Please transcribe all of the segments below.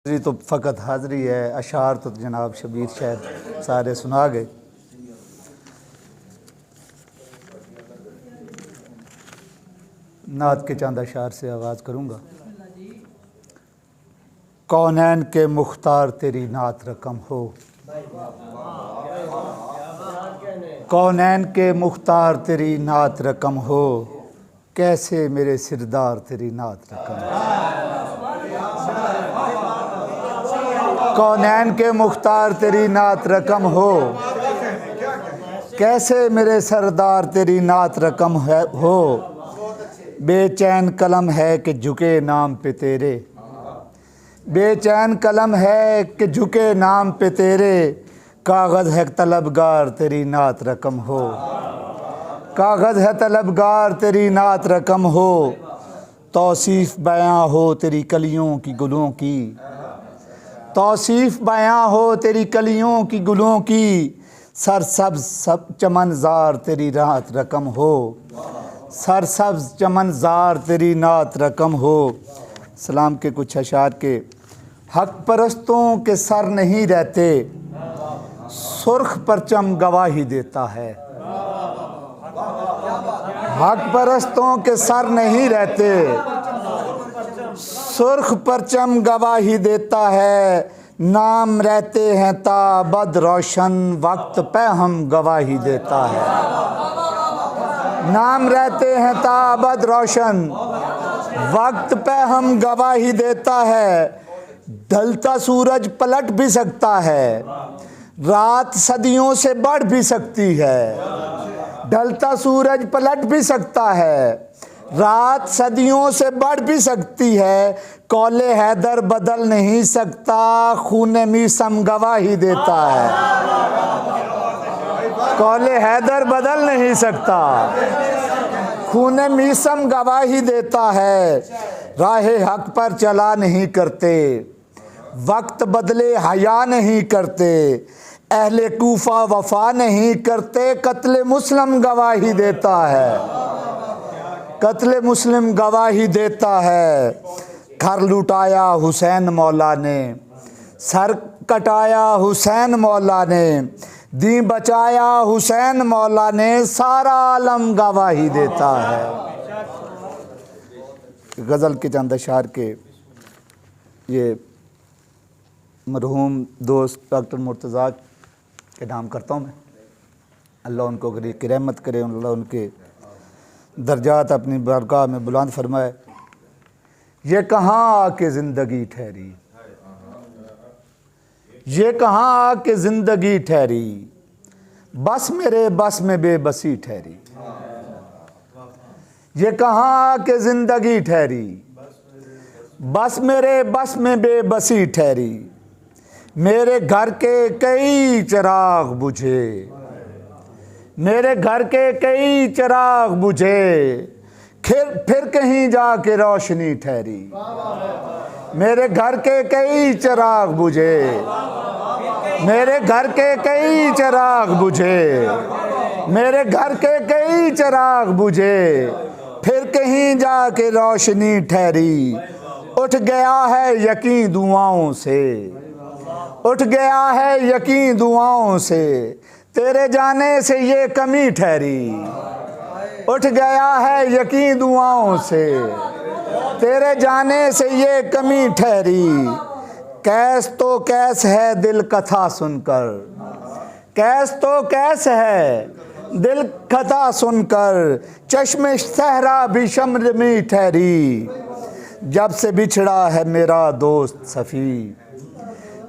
हाज़री तो फ़कत हाज़री है, अशार तो जनाब शबीर शायद सारे सुना गए। नात के चंद अशार से आगाज़ करूँगा। कौनैन के मुख्तार तेरी नात रकम हो, कौनैन के मुख्तार तेरी नात रकम हो, कैसे मेरे सिरदार तेरी नात रकम हो। कौनैन के मुख्तार तेरी नात रकम हो, कैसे मेरे सरदार तेरी नात रकम हो। बेचैन कलम है कि झुके नाम पे तेरे, बेचैन कलम है कि झुके नाम पे तेरे, कागज़ है तलबगार तेरी नात रकम हो, कागज़ है तलबगार तेरी नात रकम हो। तौसीफ़ बयां हो तेरी कलियों की गुलों की, तौसीफ़ बयां हो तेरी कलियों की गुलों की, सरसब्ज़ सब चमनज़ार तेरी नात रकम हो, सरसब्ज़ चमनज़ार तेरी नात रकम हो। सलाम के कुछ अशार के हक परस्तों के सर नहीं रहते, सुर्ख परचम गवाही देता है। हक परस्तों के सर नहीं रहते, सुर्ख परचम गवाही देता है। नाम रहते हैं ताबद रोशन, वक्त पे हम गवाही देता है। नाम रहते हैं ताबद रोशन, वक्त पे हम गवाही देता है। ढलता सूरज पलट भी सकता है, रात सदियों से बढ़ भी सकती है। ढलता सूरज पलट भी सकता है, रात सदियों से बढ़ भी सकती है। कौले हैदर बदल नहीं सकता, खूने मीसम गवाही देता है। कौले हैदर बदल नहीं सकता, खूने मीसम गवाही देता है। राहे हक पर चला नहीं करते, वक्त बदले हया नहीं करते। अहले कूफा वफा नहीं करते, कत्ले मुस्लिम गवाही देता है, कत्ले मुस्लिम गवाही देता है। घर लुटाया हुसैन मौला ने, सर कटाया हुसैन मौला ने, दी बचाया हुसैन मौला ने, सारा आलम गवाही देता है। गज़ल के चंद अशार के ये मरहूम दोस्त डॉक्टर मुर्तज़ा के नाम करता हूँ मैं। अल्लाह उनको गरीब की रहमत करे, अल्लाह उनके दर्जात अपनी बारगाह में बुलंद फरमाए। ये कहाँ आके ज़िंदगी ठहरी, ये कहाँ आके ज़िंदगी ठहरी, बस मेरे बस में बेबसी ठहरी। ये कहाँ आके ज़िंदगी ठहरी, बस मेरे बस में बेबसी ठहरी। मेरे घर के कई चिराग बुझे, मेरे घर के कई चिराग बुझे, फिर कहीं जाके रोशनी ठहरी। मेरे घर के कई चिराग बुझे, मेरे घर के कई चिराग बुझे, मेरे घर के कई चिराग बुझे, फिर कहीं जाके रोशनी ठहरी। उठ गया है यकीन दुआओं से, उठ गया है यकीन दुआओं से, तेरे जाने से ये कमी ठहरी। उठ गया है यकीन दुआओं से, तेरे जाने से ये कमी ठहरी। कैस तो कैस है दिल कथा सुनकर, कैस तो कैस है दिल कथा सुनकर, चश्मे सहरा भी शम्र में ठहरी। जब से बिछड़ा है मेरा दोस्त सफ़ी,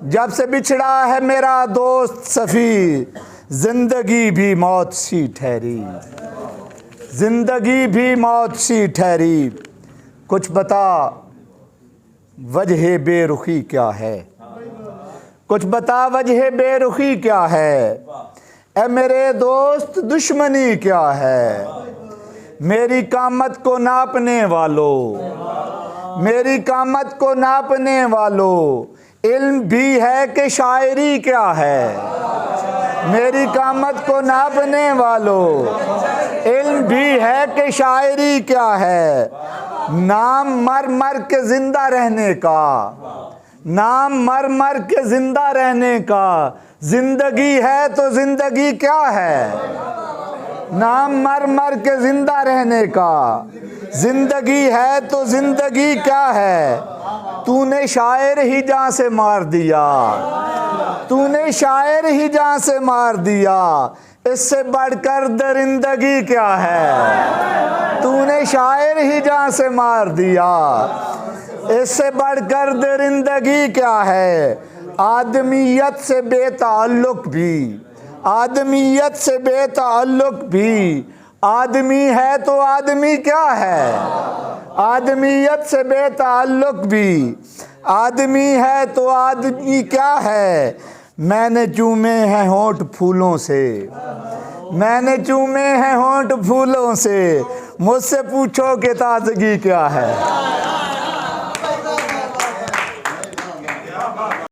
जब से बिछड़ा है मेरा दोस्त सफ़ी, ज़िंदगी भी मौत सी ठहरी, ज़िंदगी भी मौत सी ठहरी। कुछ बता वजह बेरुखी क्या है, कुछ बता वजह बेरुखी क्या है। ए मेरे दोस्त दुश्मनी क्या है, मेरी कामत को नापने वालों, मेरी कामत को नापने वालों। इल्म भी है कि शायरी क्या है, मेरी कामत को नापने वालों। इल्म भी है कि शायरी क्या है। नाम मर मर के जिंदा रहने का, नाम मर मर के जिंदा रहने का, जिंदगी है तो जिंदगी क्या है। नाम मर मर के जिंदा रहने का, जिंदगी है तो जिंदगी क्या है। तूने शायर ही जान से मार दिया, तूने शायर ही जान से मार दिया, इससे बढ़कर दरिंदगी क्या है। तूने शायर ही जान से मार दिया, इससे बढ़कर दरिंदगी क्या है। आदमियत से बेताल्लुक भी, आदमियत से बेताल्लुक भी, आदमी है तो आदमी क्या है। आदमियत से बेताल्लुक भी, आदमी है तो आदमी क्या है। मैंने चूमे हैं होंठ फूलों से, मैंने चूमे हैं होंठ फूलों से, मुझसे पूछो कि ताजगी क्या है।